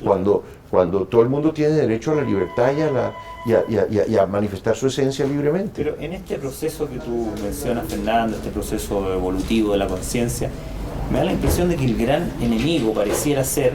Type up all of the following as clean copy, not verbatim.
cuando todo el mundo tiene derecho a la libertad y a manifestar su esencia libremente. Pero en este proceso que tú mencionas, Fernando, este proceso evolutivo de la conciencia, me da la impresión de que el gran enemigo pareciera ser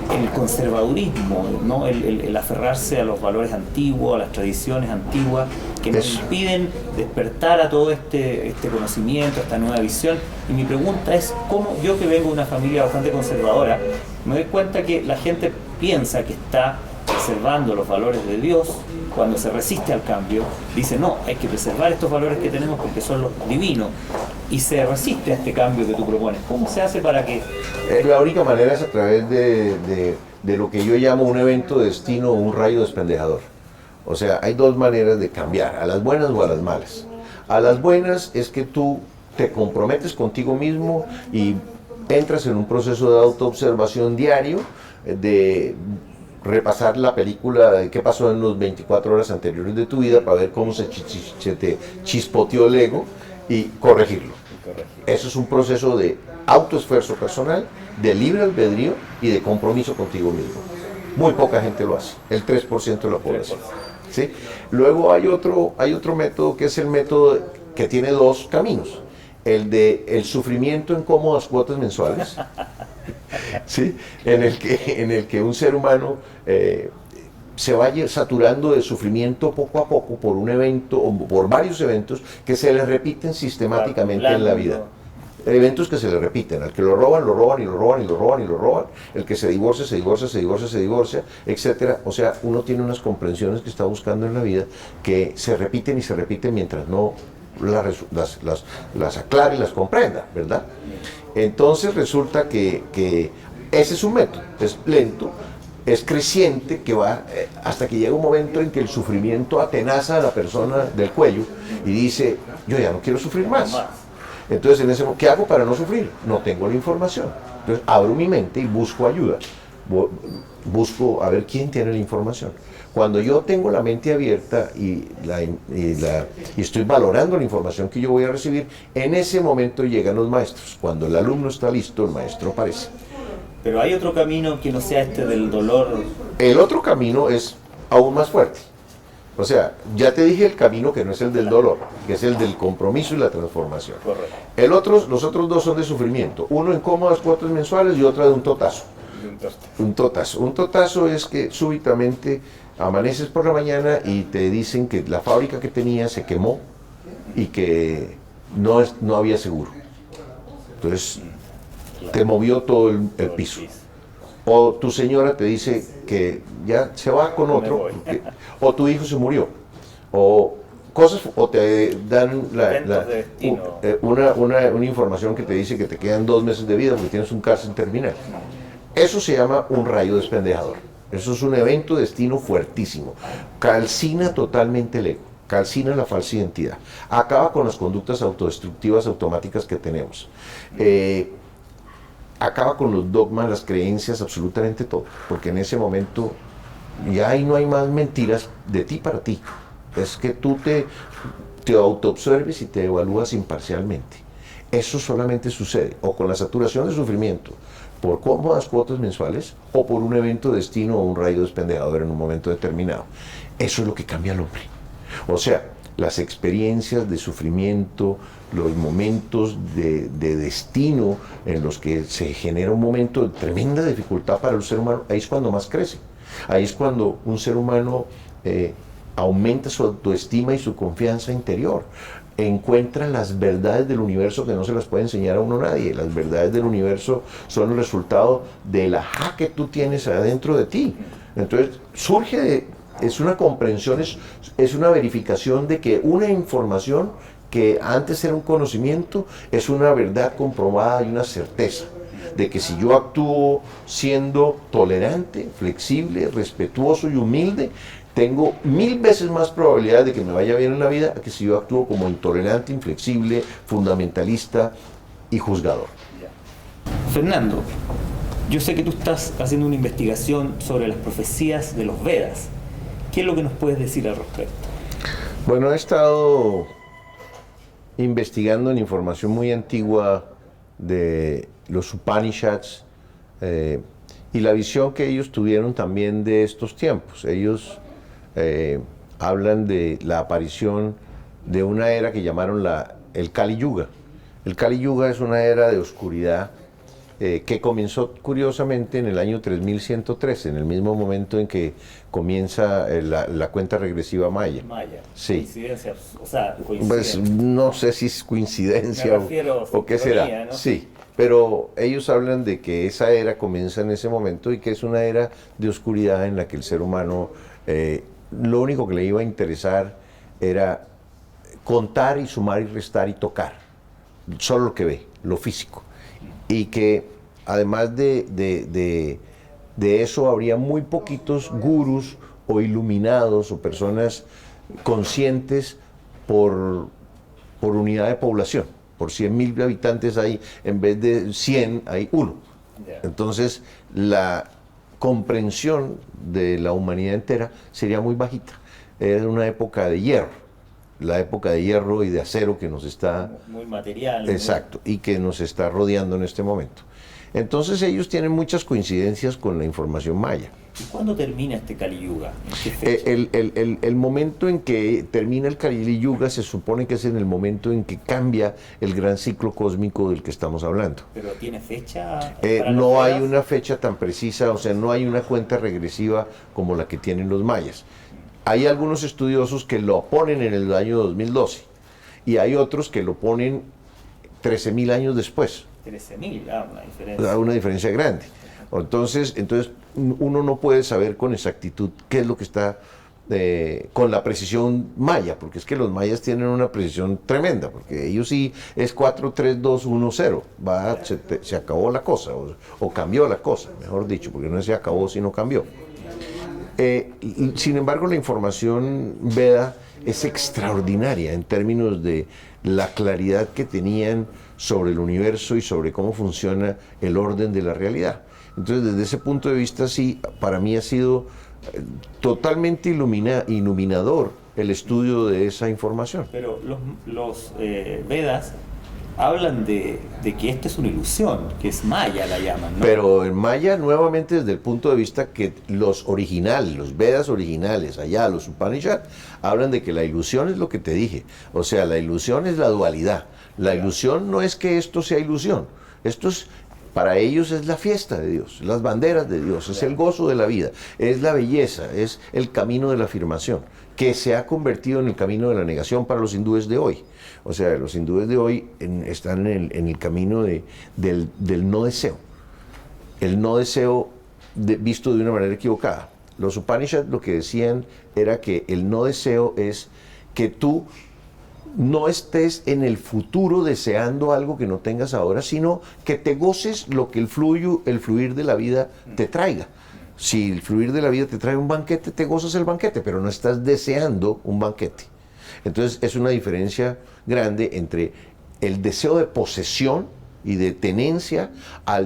el conservadurismo, ¿no? El aferrarse a los valores antiguos, a las tradiciones antiguas, que nos impiden despertar a todo este conocimiento, esta nueva visión. Y mi pregunta es, ¿cómo yo, que vengo de una familia bastante conservadora, me doy cuenta que la gente piensa que está preservando los valores de Dios cuando se resiste al cambio? Dice, no, hay que preservar estos valores que tenemos porque son los divinos, y se resiste a este cambio que tú propones. ¿Cómo se hace para que...? La única manera es a través de lo que yo llamo un evento de destino o un rayo despendejador. O sea, hay dos maneras de cambiar, a las buenas o a las malas. A las buenas es que tú te comprometes contigo mismo y entras en un proceso de autoobservación diario, de repasar la película de qué pasó en las 24 horas anteriores de tu vida para ver cómo se te chispoteó el ego y corregirlo. Eso es un proceso de autoesfuerzo personal, de libre albedrío y de compromiso contigo mismo. Muy poca gente lo hace, el 3% de la población. ¿Sí? Luego hay otro método, que es el método que tiene dos caminos. El de el sufrimiento en cómodas cuotas mensuales, ¿sí? en el que un ser humano se vaya saturando de sufrimiento poco a poco por un evento o por varios eventos que se le repiten sistemáticamente en la vida. Eventos que se le repiten, al que lo roban y lo roban y lo roban y lo roban, el que se divorcia, etc. O sea, uno tiene unas comprensiones que está buscando en la vida que se repiten y se repiten mientras no las aclare y las comprenda, ¿verdad? Entonces resulta que ese es un método, es lento, es creciente, que va hasta que llega un momento en que el sufrimiento atenaza a la persona del cuello y dice, yo ya no quiero sufrir más. Entonces, en ese momento, ¿qué hago para no sufrir? No tengo la información. Entonces, abro mi mente y busco ayuda. Busco a ver quién tiene la información. Cuando yo tengo la mente abierta y estoy valorando la información que yo voy a recibir, en ese momento llegan los maestros. Cuando el alumno está listo, el maestro aparece. Pero hay otro camino que no sea este del dolor. El otro camino es aún más fuerte. O sea, ya te dije el camino que no es el del dolor, que es el del compromiso y la transformación. Correcto. Los otros dos son de sufrimiento. Uno en cómodas cuotas mensuales y otra de un totazo. Un totazo es que súbitamente amaneces por la mañana y te dicen que la fábrica que tenías se quemó y que no había seguro. Entonces, te movió todo el piso. O tu señora te dice que ya se va con otro, o tu hijo se murió, o te dan una información que te dice que te quedan 2 meses de vida porque tienes un cáncer terminal. Eso se llama un rayo despendejador. Eso es un evento de destino fuertísimo. Calcina totalmente el ego, calcina la falsa identidad, acaba con las conductas autodestructivas automáticas que tenemos. Acaba con los dogmas, las creencias, absolutamente todo, porque en ese momento ya ahí no hay más mentiras de ti para ti. Es que tú te autoobserves y te evalúas imparcialmente. Eso solamente sucede o con la saturación de sufrimiento por cómodas cuotas mensuales o por un evento destino o un rayo despendejador en un momento determinado. Eso es lo que cambia al hombre. O sea, las experiencias de sufrimiento, los momentos de destino en los que se genera un momento de tremenda dificultad para el ser humano, ahí es cuando más crece. Ahí es cuando un ser humano aumenta su autoestima y su confianza interior. Encuentra las verdades del universo que no se las puede enseñar a uno nadie. Las verdades del universo son el resultado del ajá que tú tienes adentro de ti. Entonces, es una comprensión, es una verificación de que una información que antes era un conocimiento es una verdad comprobada y una certeza de que si yo actúo siendo tolerante, flexible, respetuoso y humilde, tengo 1000 veces más probabilidad de que me vaya bien en la vida que si yo actúo como intolerante, inflexible, fundamentalista y juzgador. Fernando, yo sé que tú estás haciendo una investigación sobre las profecías de los Vedas. ¿Qué es lo que nos puedes decir al respecto? Bueno, he estado investigando en información muy antigua de los Upanishads y la visión que ellos tuvieron también de estos tiempos. Ellos hablan de la aparición de una era que llamaron el Kali Yuga. El Kali Yuga es una era de oscuridad que comenzó curiosamente en el año 3113, en el mismo momento en que comienza la cuenta regresiva maya. Maya. Sí. Coincidencia, o sea, Pues coincidencia. no sé si es coincidencia Me refiero o qué será. sincronía, ¿no? Sí, pero ellos hablan de que esa era comienza en ese momento y que es una era de oscuridad en la que el ser humano lo único que le iba a interesar era contar y sumar y restar y tocar, solo lo que ve, lo físico. Y que además de eso habría muy poquitos gurús o iluminados o personas conscientes por unidad de población. Por 100.000 habitantes hay, en vez de 100 hay uno. Ya. Entonces la comprensión de la humanidad entera sería muy bajita. Era una época de hierro, la época de hierro y de acero que nos está... Muy material. Exacto, y que nos está rodeando en este momento. Entonces ellos tienen muchas coincidencias con la información maya. ¿Y cuándo termina este Kali Yuga? ¿En qué fecha? El momento en que termina el Kali Yuga se supone que es en el momento en que cambia el gran ciclo cósmico del que estamos hablando. ¿Pero tiene fecha? Para No los hay Vedas? una fecha tan precisa, o sea, no hay una cuenta regresiva como la que tienen los mayas. Hay algunos estudiosos que lo ponen en el año 2012 y hay otros que lo ponen 13.000 años después. 13.000, una diferencia. Una diferencia grande. Entonces uno no puede saber con exactitud qué es lo que está con la precisión maya, porque es que los mayas tienen una precisión tremenda, porque ellos sí es 4, 3, 2, 1, 0. Se acabó la cosa, o cambió la cosa, mejor dicho, porque no se acabó, sino cambió. Sin embargo, la información Veda es extraordinaria en términos de la claridad que tenían sobre el universo y sobre cómo funciona el orden de la realidad. Entonces, desde ese punto de vista, sí, para mí ha sido totalmente iluminador el estudio de esa información. Pero los Vedas hablan de que esto es una ilusión, que es maya la llaman, ¿no? Pero en maya, nuevamente desde el punto de vista que los originales, los Vedas originales, allá los Upanishad, hablan de que la ilusión es lo que te dije. O sea, la ilusión es la dualidad. La ilusión no es que esto sea ilusión. Esto es, para ellos es la fiesta de Dios, las banderas de Dios, es el gozo de la vida, es la belleza, es el camino de la afirmación, que se ha convertido en el camino de la negación para los hindúes de hoy. O sea, los hindúes de hoy están en el camino del no deseo. El no deseo visto de una manera equivocada. Los Upanishads lo que decían era que el no deseo es que tú no estés en el futuro deseando algo que no tengas ahora, sino que te goces lo que el fluir de la vida te traiga. Si el fluir de la vida te trae un banquete, te gozas el banquete, pero no estás deseando un banquete. Entonces es una diferencia grande entre el deseo de posesión y de tenencia a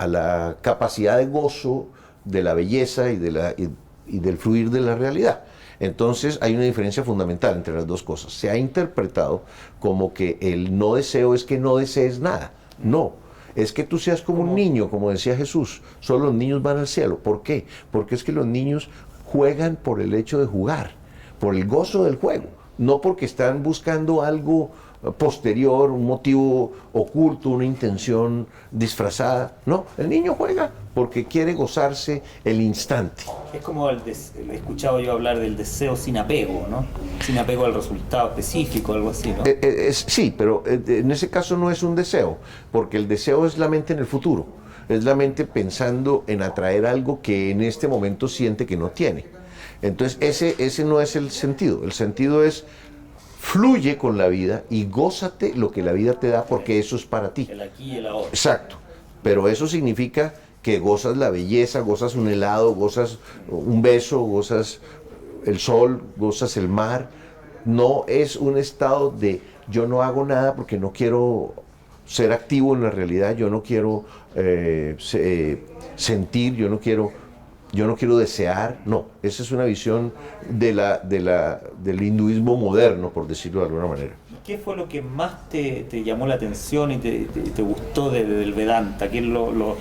la capacidad de gozo de la belleza y del fluir de la realidad. Entonces hay una diferencia fundamental entre las dos cosas. Se ha interpretado como que el no deseo es que no desees nada. No, es que tú seas como un niño, como decía Jesús. Solo los niños van al cielo. ¿Por qué? Porque es que los niños juegan por el hecho de jugar, por el gozo del juego, no porque están buscando algo posterior, un motivo oculto, una intención disfrazada. No, el niño juega porque quiere gozarse el instante. Es como he escuchado yo hablar del deseo sin apego, ¿no? Sin apego al resultado específico, algo así, ¿no? Sí, pero en ese caso no es un deseo, porque el deseo es la mente en el futuro, es la mente pensando en atraer algo que en este momento siente que no tiene. Entonces ese no es el sentido es fluye con la vida y gózate lo que la vida te da, porque eso es para ti. El aquí y el ahora. Exacto, pero eso significa que gozas la belleza, gozas un helado, gozas un beso, gozas el sol, gozas el mar. No es un estado de yo no hago nada porque no quiero ser activo en la realidad, yo no quiero sentir, yo no quiero desear. No, esa es una visión del hinduismo moderno, por decirlo de alguna manera. ¿Qué fue lo que más te llamó la atención y te gustó del Vedanta? ¿Qué es lo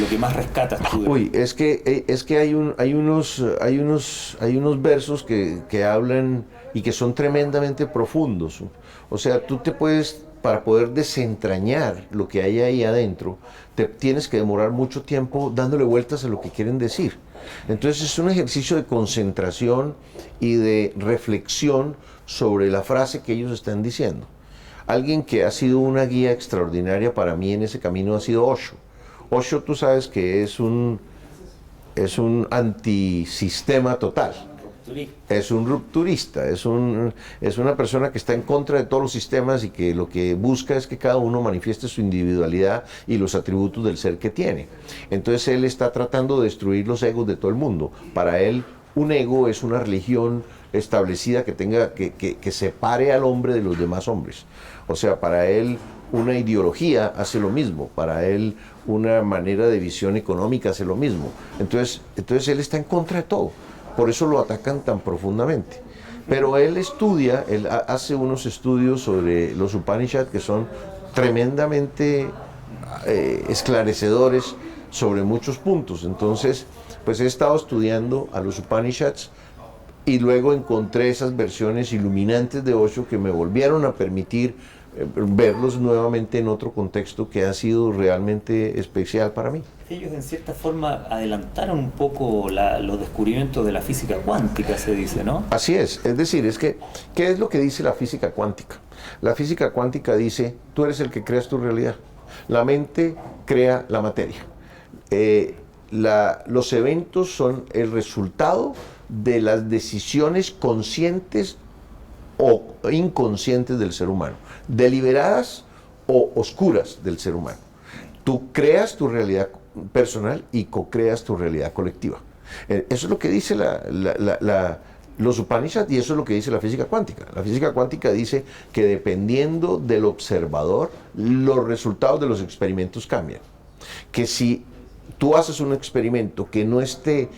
que más rescatas tú? Uy, es que hay unos versos que hablan y que son tremendamente profundos. O sea, tú te puedes, para poder desentrañar lo que hay ahí adentro, te tienes que demorar mucho tiempo dándole vueltas a lo que quieren decir. Entonces es un ejercicio de concentración y de reflexión sobre la frase que ellos están diciendo. Alguien que ha sido una guía extraordinaria para mí en ese camino ha sido Osho. Osho, tú sabes que es un antisistema total. Es un rupturista, es una persona que está en contra de todos los sistemas y que lo que busca es que cada uno manifieste su individualidad y los atributos del ser que tiene. Entonces él está tratando de destruir los egos de todo el mundo. Para él, un ego es una religión establecida que separe al hombre de los demás hombres. O sea, para él una ideología hace lo mismo, para él una manera de visión económica hace lo mismo. Entonces él está en contra de todo. Por eso lo atacan tan profundamente. Pero él hace unos estudios sobre los Upanishads que son tremendamente esclarecedores sobre muchos puntos. Entonces, pues he estado estudiando a los Upanishads y luego encontré esas versiones iluminantes de Osho que me volvieron a permitir verlos nuevamente en otro contexto que ha sido realmente especial para mí. Ellos en cierta forma adelantaron un poco los descubrimientos de la física cuántica, se dice, ¿no? Así es decir, ¿qué es lo que dice la física cuántica? La física cuántica dice, tú eres el que creas tu realidad. La mente crea la materia. Los eventos son el resultado de las decisiones conscientes o inconscientes del ser humano, deliberadas o oscuras del ser humano. Tú creas tu realidad personal y co-creas tu realidad colectiva. Eso es lo que dice los Upanishads y eso es lo que dice la física cuántica. La física cuántica dice que dependiendo del observador, los resultados de los experimentos cambian. Que si tú haces un experimento que no esté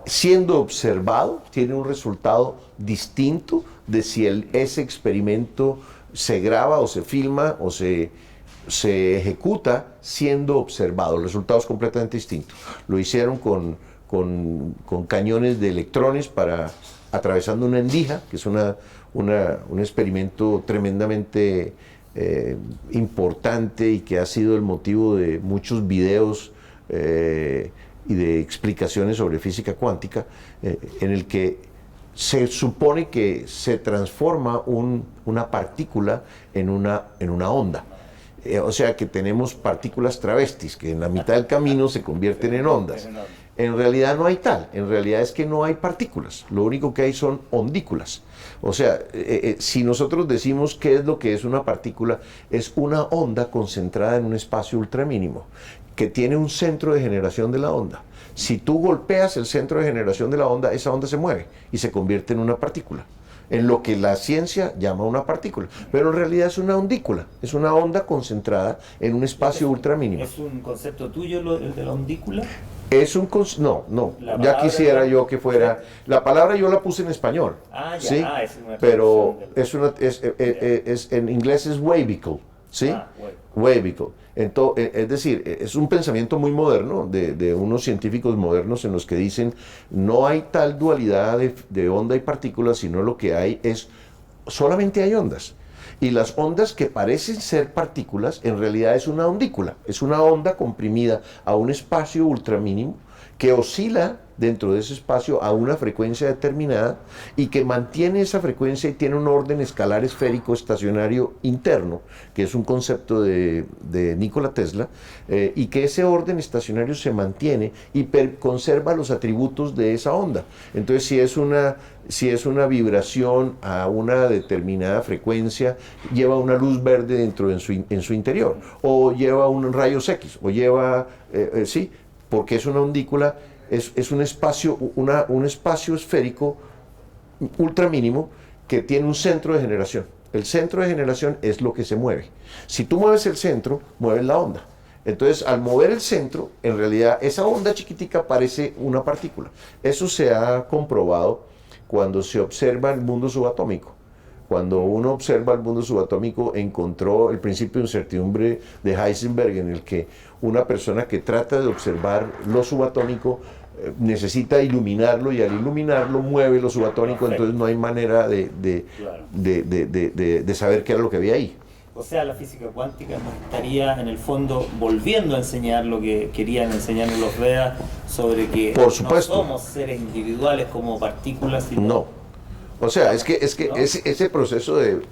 siendo observado, tiene un resultado distinto de si ese experimento se graba o se filma o se ejecuta siendo observado. El resultado es completamente distinto. Lo hicieron con cañones de electrones atravesando una endija, que es un experimento tremendamente importante y que ha sido el motivo de muchos videos y de explicaciones sobre física cuántica, en el que se supone que se transforma una partícula en una onda. O sea que tenemos partículas travestis que en la mitad del camino se convierten en ondas. En realidad no hay tal, en realidad es que no hay partículas, lo único que hay son ondículas. O sea, si nosotros decimos qué es lo que es una partícula, es una onda concentrada en un espacio ultramínimo, que tiene un centro de generación de la onda. Si tú golpeas el centro de generación de la onda, esa onda se mueve y se convierte en una partícula, en lo que la ciencia llama una partícula, pero en realidad es una ondícula, es una onda concentrada en un espacio ultramínimo. ¿Es un concepto tuyo el de la ondícula? No, ya quisiera yo que fuera. La palabra yo la puse en español, ¿sí? Pero en inglés es wavicle, ¿sí? Wavicle. Entonces, es decir, es un pensamiento muy moderno de unos científicos modernos en los que dicen no hay tal dualidad de onda y partículas, sino lo que hay es solamente hay ondas. Y las ondas que parecen ser partículas, en realidad es una ondícula, es una onda comprimida a un espacio ultramínimo que oscila dentro de ese espacio a una frecuencia determinada y que mantiene esa frecuencia y tiene un orden escalar esférico estacionario interno, que es un concepto de Nikola Tesla, y que ese orden estacionario se mantiene y conserva los atributos de esa onda. Entonces, si es una vibración a una determinada frecuencia, lleva una luz verde en su interior, o lleva un rayos X, o lleva, sí, porque es una ondícula. Es un espacio esférico ultramínimo que tiene un centro de generación. El centro de generación es lo que se mueve. Si tú mueves el centro, mueves la onda. Entonces, al mover el centro, en realidad esa onda chiquitica parece una partícula. Eso se ha comprobado cuando se observa el mundo subatómico. cuando uno observa el mundo subatómico, encontró el principio de incertidumbre de Heisenberg, en el que una persona que trata de observar lo subatómico necesita iluminarlo, y al iluminarlo mueve lo subatónico. Perfecto. Entonces no hay manera Claro. de saber qué era lo que había ahí. O sea, la física cuántica nos estaría en el fondo volviendo a enseñar lo que querían enseñarnos los Vedas, sobre que Por supuesto. no somos seres individuales como partículas, sino... No. O sea, es que ¿no? ese proceso de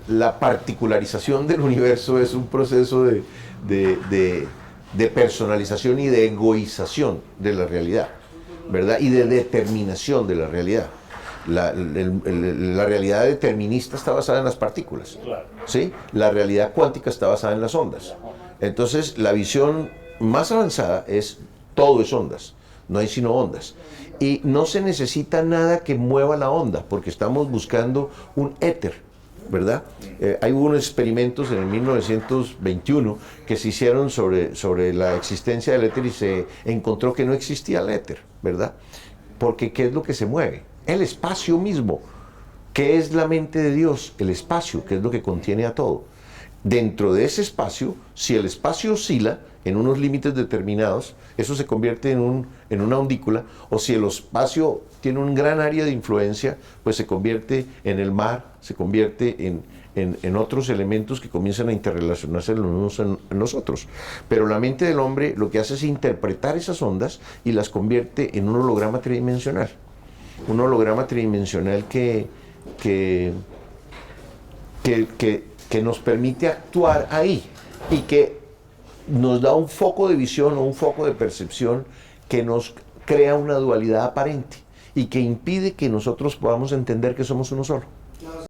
la particularización del universo es un proceso de personalización y de egoización de la realidad, ¿verdad? Y de determinación de la realidad. La realidad determinista está basada en las partículas, Claro. ¿sí? La realidad cuántica está basada en las ondas. Entonces, la visión más avanzada es todo es ondas, no hay sino ondas. Y no se necesita nada que mueva la onda, porque estamos buscando un éter, ¿verdad? Hay unos experimentos en el 1921 que se hicieron sobre la existencia del éter, y se encontró que no existía el éter, ¿verdad? Porque ¿qué es lo que se mueve? El espacio mismo. ¿Qué es la mente de Dios? El espacio, que es lo que contiene a todo. Dentro de ese espacio, si el espacio oscila en unos límites determinados, eso se convierte en una ondícula, o si el espacio tiene un gran área de influencia, pues se convierte en el mar, se convierte en otros elementos que comienzan a interrelacionarse los unos en nosotros. Pero la mente del hombre lo que hace es interpretar esas ondas y las convierte en un holograma tridimensional. Un holograma tridimensional que nos permite actuar ahí, y que nos da un foco de visión o un foco de percepción que nos crea una dualidad aparente y que impide que nosotros podamos entender que somos uno solo.